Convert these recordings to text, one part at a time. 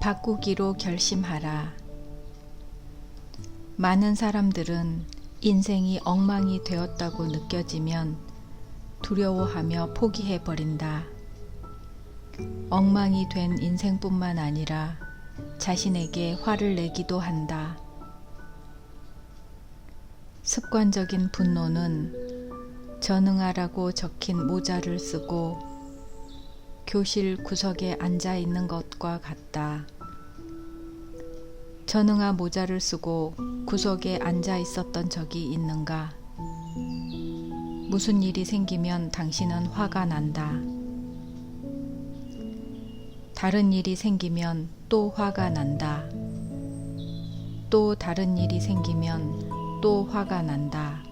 바꾸기로 결심하라. 많은 사람들은 인생이 엉망이 되었다고 느껴지면 두려워하며 포기해버린다. 엉망이 된 인생뿐만 아니라 자신에게 화를 내기도 한다. 습관적인 분노는 전응하라고 적힌 모자를 쓰고 교실 구석에 앉아 있는 것과 같다. 전응아 모자를 쓰고 구석에 앉아 있었던 적이 있는가? 무슨 일이 생기면 당신은 화가 난다. 다른 일이 생기면 또 화가 난다. 또 다른 일이 생기면 또 화가 난다.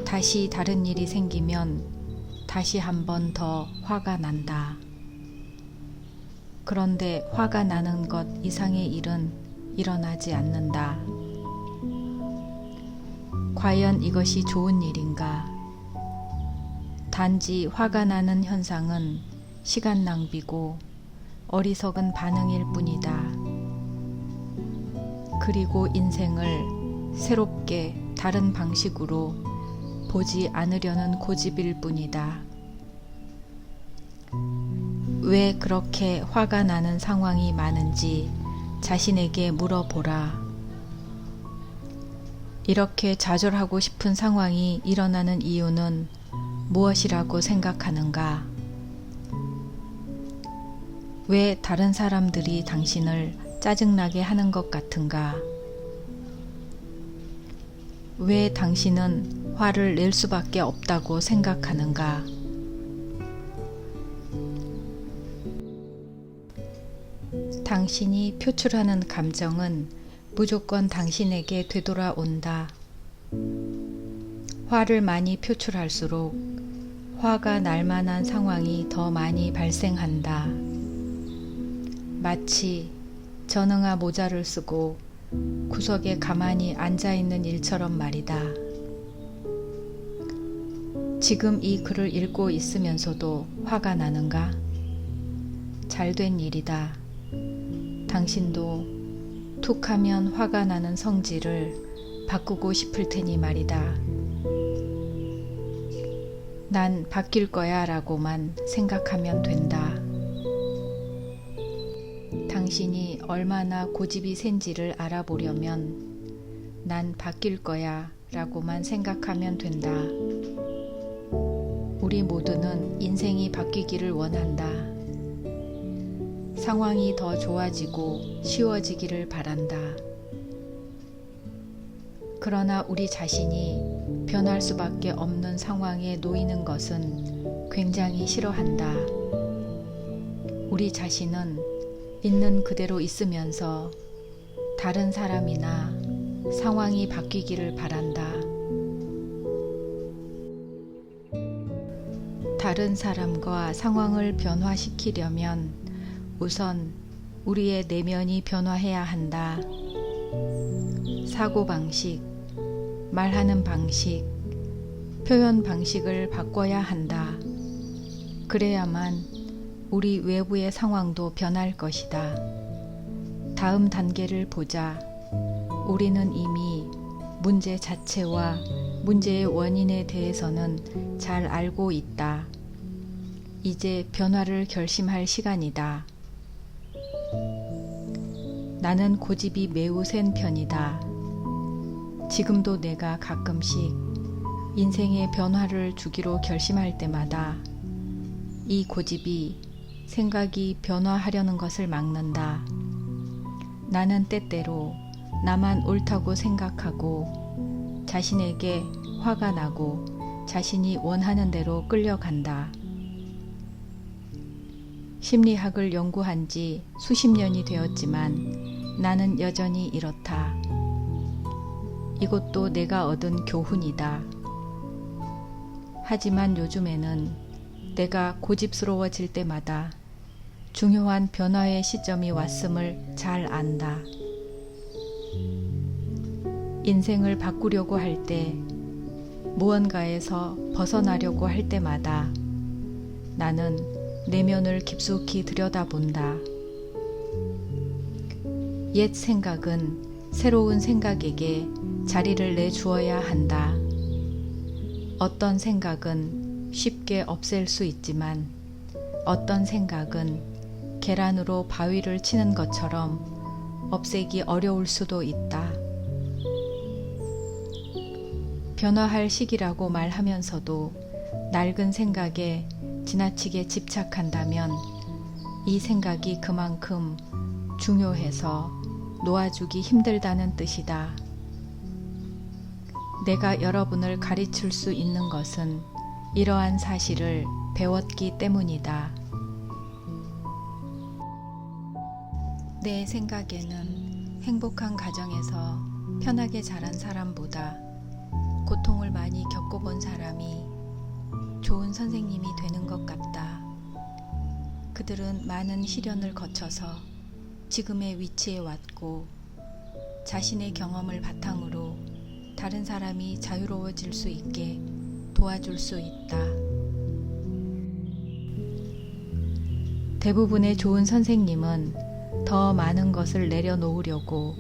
다시 다른 일이 생기면 다시 한 번 더 화가 난다. 그런데 화가 나는 것 이상의 일은 일어나지 않는다. 과연 이것이 좋은 일인가? 단지 화가 나는 현상은 시간 낭비고 어리석은 반응일 뿐이다. 그리고 인생을 새롭게 다른 방식으로 보지 않으려는 고집일 뿐이다. 왜 그렇게 화가 나는 상황이 많은지 자신에게 물어보라. 이렇게 좌절하고 싶은 상황이 일어나는 이유는 무엇이라고 생각하는가? 왜 다른 사람들이 당신을 짜증나게 하는 것 같은가? 왜 당신은 화를 낼 수밖에 없다고 생각하는가? 당신이 표출하는 감정은 무조건 당신에게 되돌아온다. 화를 많이 표출할수록 화가 날 만한 상황이 더 많이 발생한다. 마치 전응아 모자를 쓰고 구석에 가만히 앉아있는 일처럼 말이다. 지금 이 글을 읽고 있으면서도 화가 나는가? 잘된 일이다. 당신도 툭 하면 화가 나는 성질을 바꾸고 싶을 테니 말이다. 난 바뀔 거야 라고만 생각하면 된다. 당신이 얼마나 고집이 센지를 알아보려면 난 바뀔 거야 라고만 생각하면 된다. 우리 모두는 인생이 바뀌기를 원한다. 상황이 더 좋아지고 쉬워지기를 바란다. 그러나 우리 자신이 변할 수밖에 없는 상황에 놓이는 것은 굉장히 싫어한다. 우리 자신은 있는 그대로 있으면서 다른 사람이나 상황이 바뀌기를 바란다. 다른 사람과 상황을 변화시키려면 우선 우리의 내면이 변화해야 한다. 사고방식, 말하는 방식, 표현 방식을 바꿔야 한다. 그래야만 우리 외부의 상황도 변할 것이다. 다음 단계를 보자. 우리는 이미 문제 자체와 문제의 원인에 대해서는 잘 알고 있다. 이제 변화를 결심할 시간이다. 나는 고집이 매우 센 편이다. 지금도 내가 가끔씩 인생의 변화를 주기로 결심할 때마다 이 고집이 생각이 변화하려는 것을 막는다. 나는 때때로 나만 옳다고 생각하고 자신에게 화가 나고 자신이 원하는 대로 끌려간다. 심리학을 연구한 지 수십 년이 되었지만 나는 여전히 이렇다. 이것도 내가 얻은 교훈이다. 하지만 요즘에는 내가 고집스러워질 때마다 중요한 변화의 시점이 왔음을 잘 안다. 인생을 바꾸려고 할 때, 무언가에서 벗어나려고 할 때마다 나는 내면을 깊숙이 들여다본다. 옛 생각은 새로운 생각에게 자리를 내주어야 한다. 어떤 생각은 쉽게 없앨 수 있지만 어떤 생각은 계란으로 바위를 치는 것처럼 없애기 어려울 수도 있다. 변화할 시기라고 말하면서도 낡은 생각에 지나치게 집착한다면 이 생각이 그만큼 중요해서 놓아주기 힘들다는 뜻이다. 내가 여러분을 가르칠 수 있는 것은 이러한 사실을 배웠기 때문이다. 내 생각에는 행복한 가정에서 편하게 자란 사람보다 고통을 많이 겪어본 사람이 좋은 선생님이 되는 것 같다. 그들은 많은 시련을 거쳐서 지금의 위치에 왔고 자신의 경험을 바탕으로 다른 사람이 자유로워질 수 있게 도와줄 수 있다. 대부분의 좋은 선생님은 더 많은 것을 내려놓으려고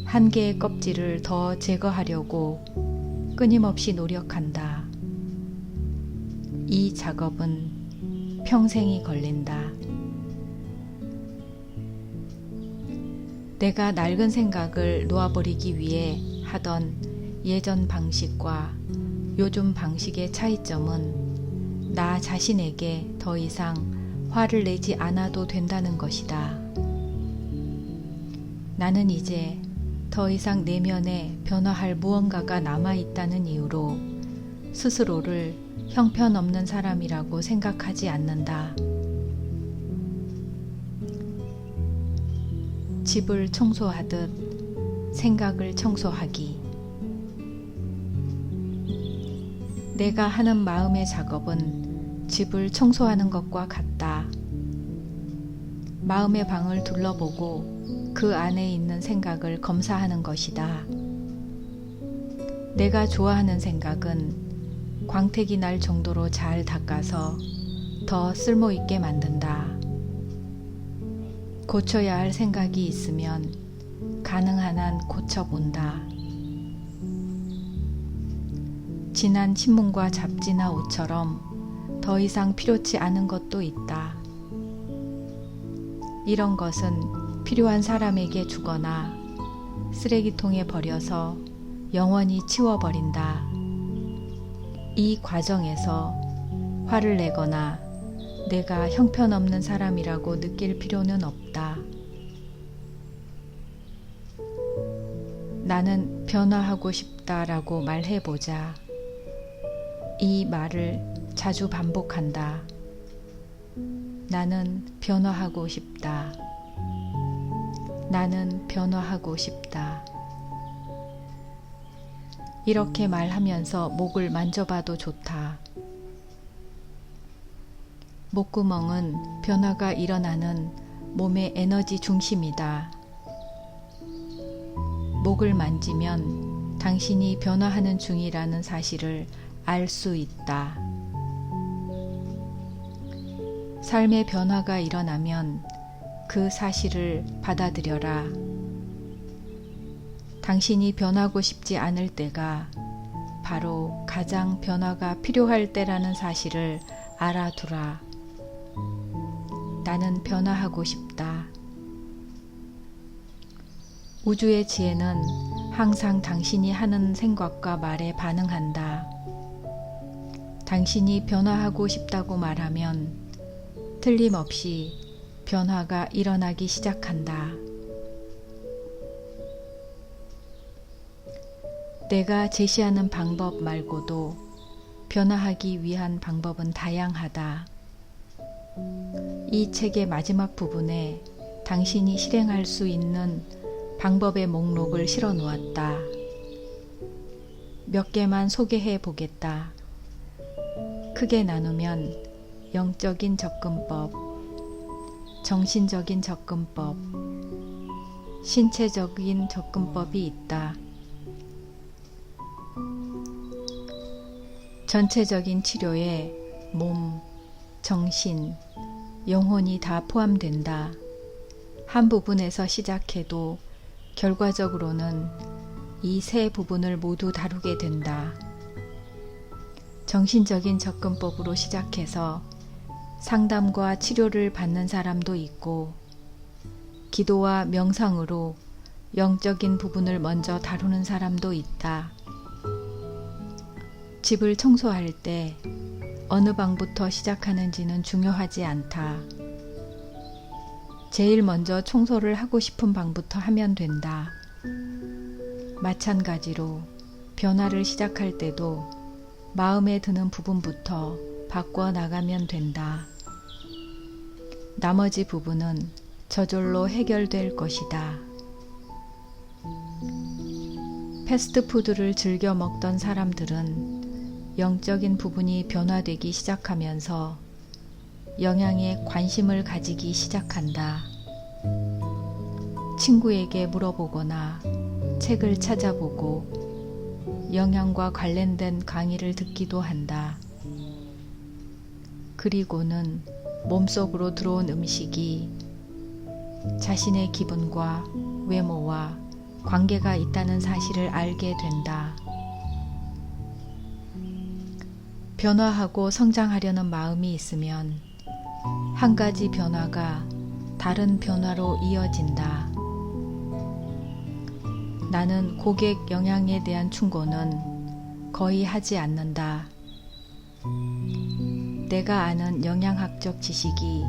한 개의 껍질을 더 제거하려고 끊임없이 노력한다. 이 작업은 평생이 걸린다. 내가 낡은 생각을 놓아버리기 위해 하던 예전 방식과 요즘 방식의 차이점은 나 자신에게 더 이상 화를 내지 않아도 된다는 것이다. 나는 이제 더 이상 내면에 변화할 무언가가 남아있다는 이유로 스스로를 형편없는 사람이라고 생각하지 않는다. 집을 청소하듯 생각을 청소하기. 내가 하는 마음의 작업은 집을 청소하는 것과 같다. 마음의 방을 둘러보고 그 안에 있는 생각을 검사하는 것이다. 내가 좋아하는 생각은 광택이 날 정도로 잘 닦아서 더 쓸모있게 만든다. 고쳐야 할 생각이 있으면 가능한 한 고쳐본다. 진한 신문과 잡지나 옷처럼 더 이상 필요치 않은 것도 있다. 이런 것은 필요한 사람에게 주거나 쓰레기통에 버려서 영원히 치워버린다. 이 과정에서 화를 내거나 내가 형편없는 사람이라고 느낄 필요는 없다. 나는 변화하고 싶다라고 말해보자. 이 말을 자주 반복한다. 나는 변화하고 싶다. 나는 변화하고 싶다. 이렇게 말하면서 목을 만져봐도 좋다. 목구멍은 변화가 일어나는 몸의 에너지 중심이다. 목을 만지면 당신이 변화하는 중이라는 사실을 알 수 있다. 삶의 변화가 일어나면 그 사실을 받아들여라. 당신이 변하고 싶지 않을 때가 바로 가장 변화가 필요할 때라는 사실을 알아두라. 나는 변화하고 싶다. 우주의 지혜는 항상 당신이 하는 생각과 말에 반응한다. 당신이 변화하고 싶다고 말하면 틀림없이 변화가 일어나기 시작한다. 내가 제시하는 방법 말고도 변화하기 위한 방법은 다양하다. 이 책의 마지막 부분에 당신이 실행할 수 있는 방법의 목록을 실어 놓았다. 몇 개만 소개해 보겠다. 크게 나누면 영적인 접근법, 정신적인 접근법, 신체적인 접근법이 있다. 전체적인 치료에 몸, 정신, 영혼이 다 포함된다. 한 부분에서 시작해도 결과적으로는 이 세 부분을 모두 다루게 된다. 정신적인 접근법으로 시작해서 상담과 치료를 받는 사람도 있고, 기도와 명상으로 영적인 부분을 먼저 다루는 사람도 있다. 집을 청소할 때 어느 방부터 시작하는지는 중요하지 않다. 제일 먼저 청소를 하고 싶은 방부터 하면 된다. 마찬가지로 변화를 시작할 때도 마음에 드는 부분부터 바꿔 나가면 된다. 나머지 부분은 저절로 해결될 것이다. 패스트푸드를 즐겨 먹던 사람들은 영적인 부분이 변화되기 시작하면서 영양에 관심을 가지기 시작한다. 친구에게 물어보거나 책을 찾아보고 영양과 관련된 강의를 듣기도 한다. 그리고는 몸속으로 들어온 음식이 자신의 기분과 외모와 관계가 있다는 사실을 알게 된다. 변화하고 성장하려는 마음이 있으면 한 가지 변화가 다른 변화로 이어진다. 나는 고객 영양에 대한 충고는 거의 하지 않는다. 내가 아는 영양학적 지식이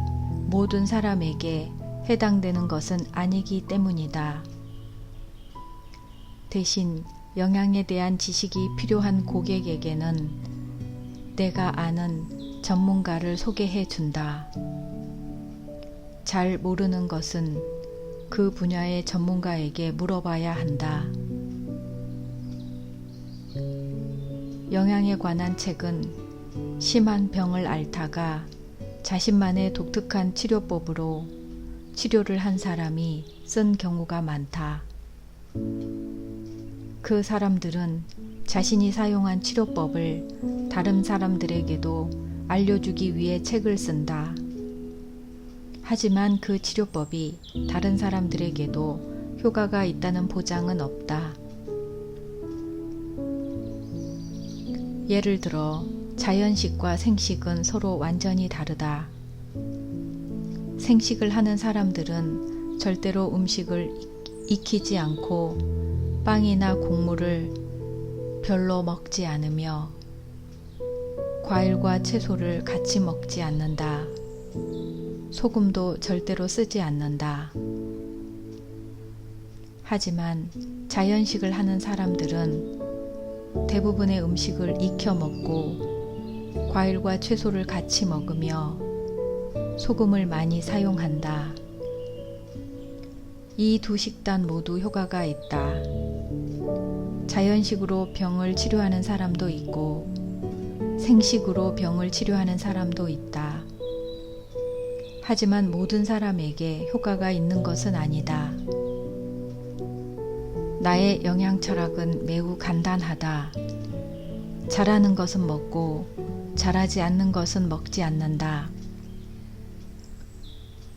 모든 사람에게 해당되는 것은 아니기 때문이다. 대신 영양에 대한 지식이 필요한 고객에게는 내가 아는 전문가를 소개해 준다. 잘 모르는 것은 그 분야의 전문가에게 물어봐야 한다. 영양에 관한 책은 심한 병을 앓다가 자신만의 독특한 치료법으로 치료를 한 사람이 쓴 경우가 많다. 그 사람들은 자신이 사용한 치료법을 다른 사람들에게도 알려주기 위해 책을 쓴다. 하지만 그 치료법이 다른 사람들에게도 효과가 있다는 보장은 없다. 예를 들어 자연식과 생식은 서로 완전히 다르다. 생식을 하는 사람들은 절대로 음식을 익히지 않고 빵이나 곡물을 별로 먹지 않으며 과일과 채소를 같이 먹지 않는다. 소금도 절대로 쓰지 않는다. 하지만 자연식을 하는 사람들은 대부분의 음식을 익혀 먹고 과일과 채소를 같이 먹으며 소금을 많이 사용한다. 이 두 식단 모두 효과가 있다. 자연식으로 병을 치료하는 사람도 있고 생식으로 병을 치료하는 사람도 있다. 하지만 모든 사람에게 효과가 있는 것은 아니다. 나의 영양 철학은 매우 간단하다. 잘하는 것은 먹고 잘하지 않는 것은 먹지 않는다.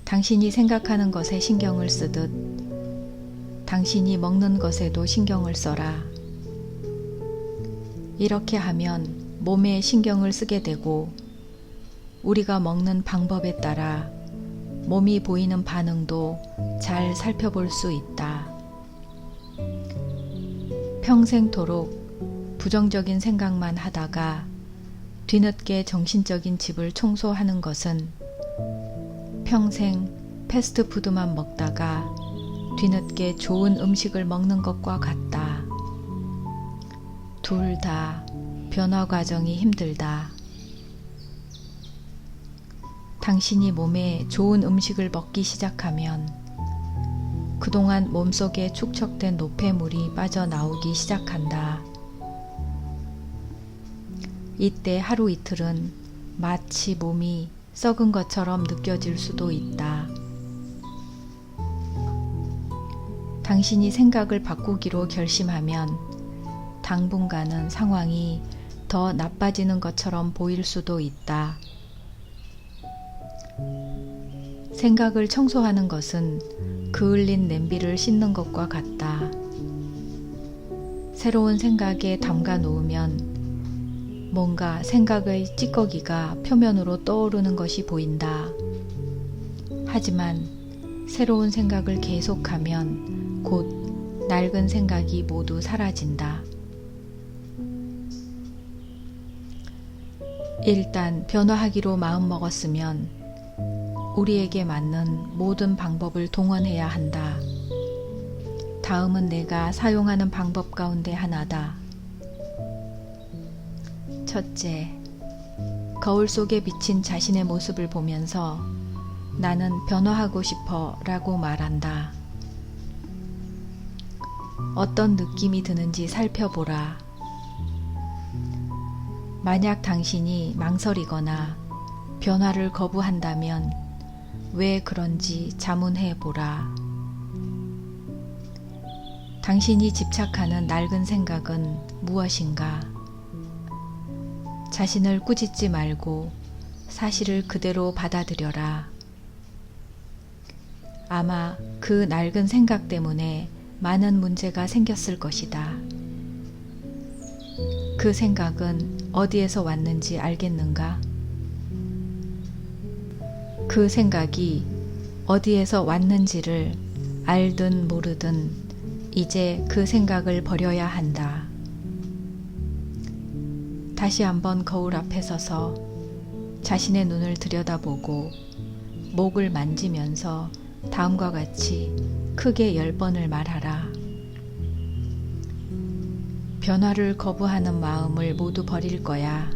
당신이 생각하는 것에 신경을 쓰듯 당신이 먹는 것에도 신경을 써라. 이렇게 하면 몸에 신경을 쓰게 되고 우리가 먹는 방법에 따라 몸이 보이는 반응도 잘 살펴볼 수 있다. 평생토록 부정적인 생각만 하다가 뒤늦게 정신적인 집을 청소하는 것은 평생 패스트푸드만 먹다가 뒤늦게 좋은 음식을 먹는 것과 같다. 둘 다 변화 과정이 힘들다. 당신이 몸에 좋은 음식을 먹기 시작하면 그동안 몸속에 축적된 노폐물이 빠져나오기 시작한다. 이때 하루 이틀은 마치 몸이 썩은 것처럼 느껴질 수도 있다. 당신이 생각을 바꾸기로 결심하면 당분간은 상황이 더 나빠지는 것처럼 보일 수도 있다. 생각을 청소하는 것은 그을린 냄비를 씻는 것과 같다. 새로운 생각에 담가 놓으면 뭔가 생각의 찌꺼기가 표면으로 떠오르는 것이 보인다. 하지만 새로운 생각을 계속하면 곧 낡은 생각이 모두 사라진다. 일단 변화하기로 마음먹었으면 우리에게 맞는 모든 방법을 동원해야 한다. 다음은 내가 사용하는 방법 가운데 하나다. 첫째, 거울 속에 비친 자신의 모습을 보면서 나는 변화하고 싶어 라고 말한다. 어떤 느낌이 드는지 살펴보라. 만약 당신이 망설이거나 변화를 거부한다면 왜 그런지 자문해 보라. 당신이 집착하는 낡은 생각은 무엇인가? 자신을 꾸짖지 말고 사실을 그대로 받아들여라. 아마 그 낡은 생각 때문에 많은 문제가 생겼을 것이다. 그 생각은 어디에서 왔는지 알겠는가? 그 생각이 어디에서 왔는지를 알든 모르든 이제 그 생각을 버려야 한다. 다시 한번 거울 앞에 서서 자신의 눈을 들여다보고 목을 만지면서 다음과 같이 크게 10번을 말하라. 변화를 거부하는 마음을 모두 버릴 거야.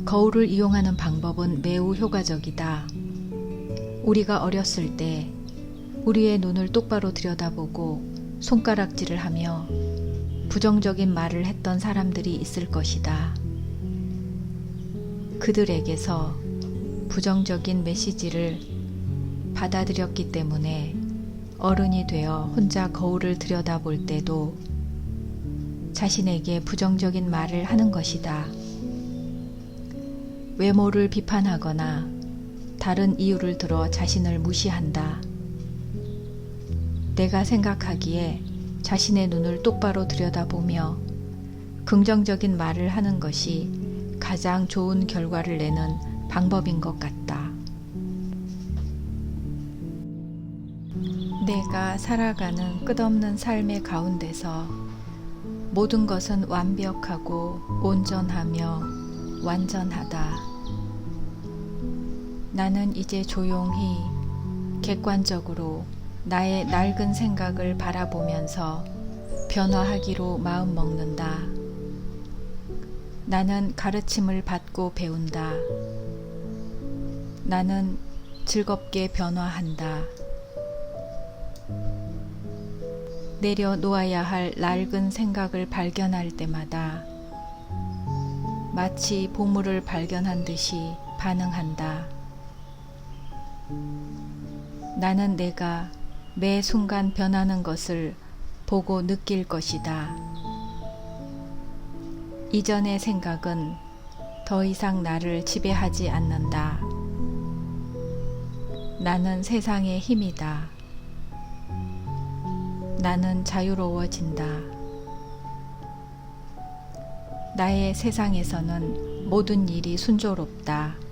거울을 이용하는 방법은 매우 효과적이다. 우리가 어렸을 때 우리의 눈을 똑바로 들여다보고 손가락질을 하며 부정적인 말을 했던 사람들이 있을 것이다. 그들에게서 부정적인 메시지를 받아들였기 때문에 어른이 되어 혼자 거울을 들여다볼 때도 자신에게 부정적인 말을 하는 것이다. 외모를 비판하거나 다른 이유를 들어 자신을 무시한다. 내가 생각하기에 자신의 눈을 똑바로 들여다보며 긍정적인 말을 하는 것이 가장 좋은 결과를 내는 방법인 것 같다. 내가 살아가는 끝없는 삶의 가운데서 모든 것은 완벽하고 온전하며 완전하다. 나는 이제 조용히 객관적으로 나의 낡은 생각을 바라보면서 변화하기로 마음먹는다. 나는 가르침을 받고 배운다. 나는 즐겁게 변화한다. 내려놓아야 할 낡은 생각을 발견할 때마다 마치 보물을 발견한 듯이 반응한다. 나는 내가 매 순간 변하는 것을 보고 느낄 것이다. 이전의 생각은 더 이상 나를 지배하지 않는다. 나는 세상의 힘이다. 나는 자유로워진다. 나의 세상에서는 모든 일이 순조롭다.